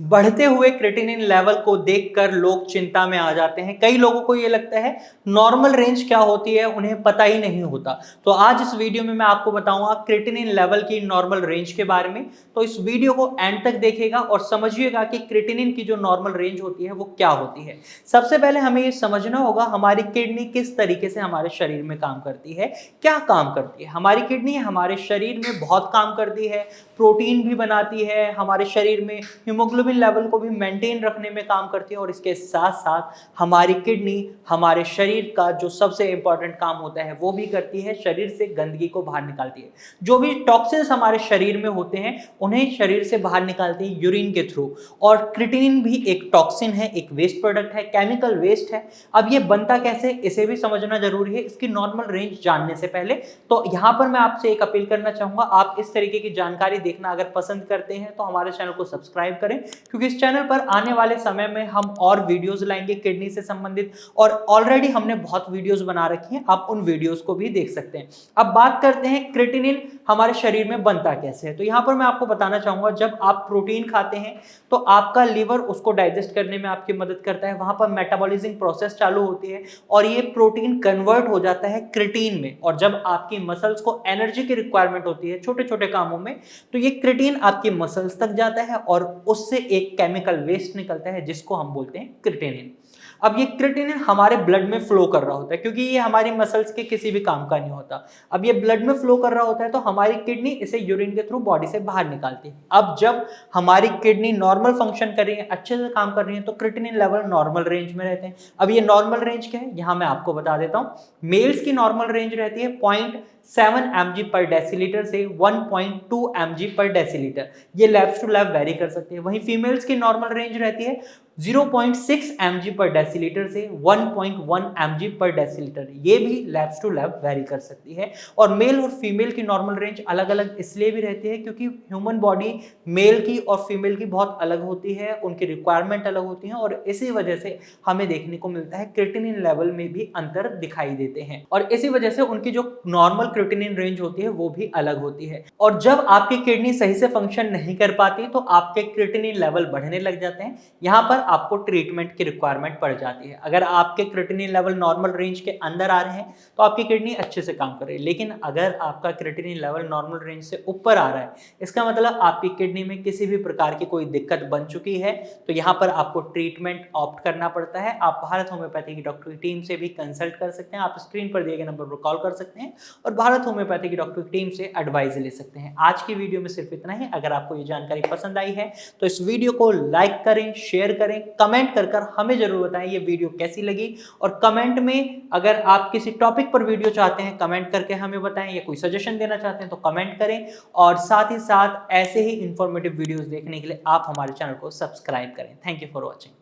बढ़ते हुए creatinine level को देखकर लोग चिंता में आ जाते हैं। कई लोगों को ये लगता है नॉर्मल रेंज क्या होती है, उन्हें पता ही नहीं होता। तो आज इस वीडियो में मैं आपको बताऊंगा क्रिएटिनिन लेवल की नॉर्मल रेंज के बारे में। तो इस वीडियो को एंड तक देखिएगा और समझिएगा कि क्रिएटिनिन की जो नॉर्मल रेंज होती है वो क्या होती है। सबसे पहले हमें ये समझना होगा हमारी किडनी किस तरीके से हमारे शरीर में काम करती है, क्या काम करती है। हमारी किडनी हमारे शरीर में बहुत काम करती है, प्रोटीन भी बनाती है, हमारे शरीर में हीमोग्लोबिन लेवल को भी मेंटेन रखने में काम करती है और इसके साथ साथ हमारी किडनी हमारे शरीर का जो सबसे इंपॉर्टेंट काम होता है वो भी करती है, शरीर से गंदगी को बाहर निकालती है। जो भी टॉक्सिन्स हमारे शरीर में होते हैं उन्हें शरीर से बाहर निकालती है यूरिन के थ्रू। और क्रिएटिनिन भी एक टॉक्सिन है, एक वेस्ट प्रोडक्ट है, केमिकल वेस्ट है। अब ये बनता कैसे, इसे भी समझना जरूरी है इसकी नॉर्मल रेंज जानने से पहले। तो यहाँ पर मैं आपसे एक अपील करना चाहूंगा, आप इस तरीके की जानकारी देखना अगर पसंद करते हैं तो हमारे चैनल को सब्सक्राइब करें, क्योंकि इस चैनल पर आने वाले समय में हम और वीडियोस लाएंगे किडनी से संबंधित, और ऑलरेडी हमने बहुत वीडियोस बना रखी हैं, आप उन वीडियोस को भी देख सकते हैं। अब बात करते हैं क्रिएटिनिन हमारे शरीर में बनता कैसे है। तो यहाँ पर मैं आपको बताना चाहूंगा, जब आप प्रोटीन खाते हैं तो आपका लीवर उसको डाइजेस्ट करने में आपकी मदद करता है, वहां पर मेटाबॉलिज्म प्रोसेस चालू होती है और ये प्रोटीन कन्वर्ट हो जाता है क्रिएटिन में। और जब आपकी मसल्स को एनर्जी की रिक्वायरमेंट होती है छोटे छोटे कामों में, तो ये क्रिएटिन आपकी मसल्स तक जाता है और उससे एक केमिकल वेस्ट निकलता है जिसको हम बोलते हैं क्रिएटिनिन। अब ये क्रिएटिनिन हमारे ब्लड में फ्लो कर रहा होता है, क्योंकि ये हमारी मसल्स के किसी भी काम का नहीं होता। अब ये ब्लड में फ्लो कर रहा होता है तो हमारी किडनी इसे यूरिन के थ्रू बॉडी से बाहर निकालती है। अब जब हमारी किडनी नॉर्मल फंक्शन कर रही है, अच्छे से काम कर रही है, तो क्रिएटिनिन लेवल नॉर्मल रेंज में रहते हैं। अब ये नॉर्मल रेंज क्या है, यहाँ मैं आपको बता देता हूँ। मेल्स की नॉर्मल रेंज रहती है 0.7 mg पर डेसीलीटर से 1.2 mg पर डेसीलीटर, ये लैब्स टू लैब वेरी कर सकते हैं। वहीं फीमेल्स की नॉर्मल रेंज रहती है 0.6 mg पर डेसीलीटर से 1.1 mg पर डेसीलीटर, ये भी लैब्स टू लैब वेरी कर सकती है। और मेल और फीमेल की नॉर्मल रेंज अलग अलग इसलिए भी रहती है क्योंकि ह्यूमन बॉडी मेल की और फीमेल की बहुत अलग होती है, उनकी रिक्वायरमेंट अलग होती है, और इसी वजह से हमें देखने को मिलता है क्रिएटिनिन लेवल में भी अंतर दिखाई देते हैं, और इसी वजह से उनकी जो नॉर्मल क्रिएटिनिन रेंज होती है वो भी अलग होती है। और जब आपकी किडनी सही से फंक्शन नहीं कर पाती तो आपके क्रिएटिनिन लेवल बढ़ने लग जाते हैं, यहाँ पर आपको ट्रीटमेंट की रिक्वायरमेंट पड़ जाती है। अगर आपके क्रिएटिनिन लेवल नॉर्मल रेंज के अंदर आ रहे हैं तो आपकी किडनी अच्छे से काम कर रही है, लेकिन अगर आपका क्रिएटिनिन लेवल नॉर्मल रेंज से ऊपर आ रहा है, इसका मतलब आपकी किडनी में किसी भी प्रकार की कोई दिक्कत बन चुकी है, तो यहाँ पर आपको ट्रीटमेंट ऑप्ट करना पड़ता है। आप भारत होम्योपैथी की डॉक्टर की टीम से भी कंसल्ट कर सकते हैं, आप स्क्रीन पर दिए गए नंबर पर कॉल कर सकते हैं और भारत होम्योपैथी की डॉक्टर की टीम से एडवाइस ले सकते हैं। आज की वीडियो में सिर्फ इतना ही। अगर आपको ये जानकारी पसंद आई है तो इस वीडियो को लाइक करें, शेयर करें, कमेंट कर हमें जरूर बताएं ये वीडियो कैसी लगी। और कमेंट में अगर आप किसी टॉपिक पर वीडियो चाहते हैं, कमेंट करके हमें बताएं, या कोई सजेशन देना चाहते हैं तो कमेंट करें। और साथ ही साथ ऐसे ही इंफॉर्मेटिव वीडियोस देखने के लिए आप हमारे चैनल को सब्सक्राइब करें। Thank you for watching.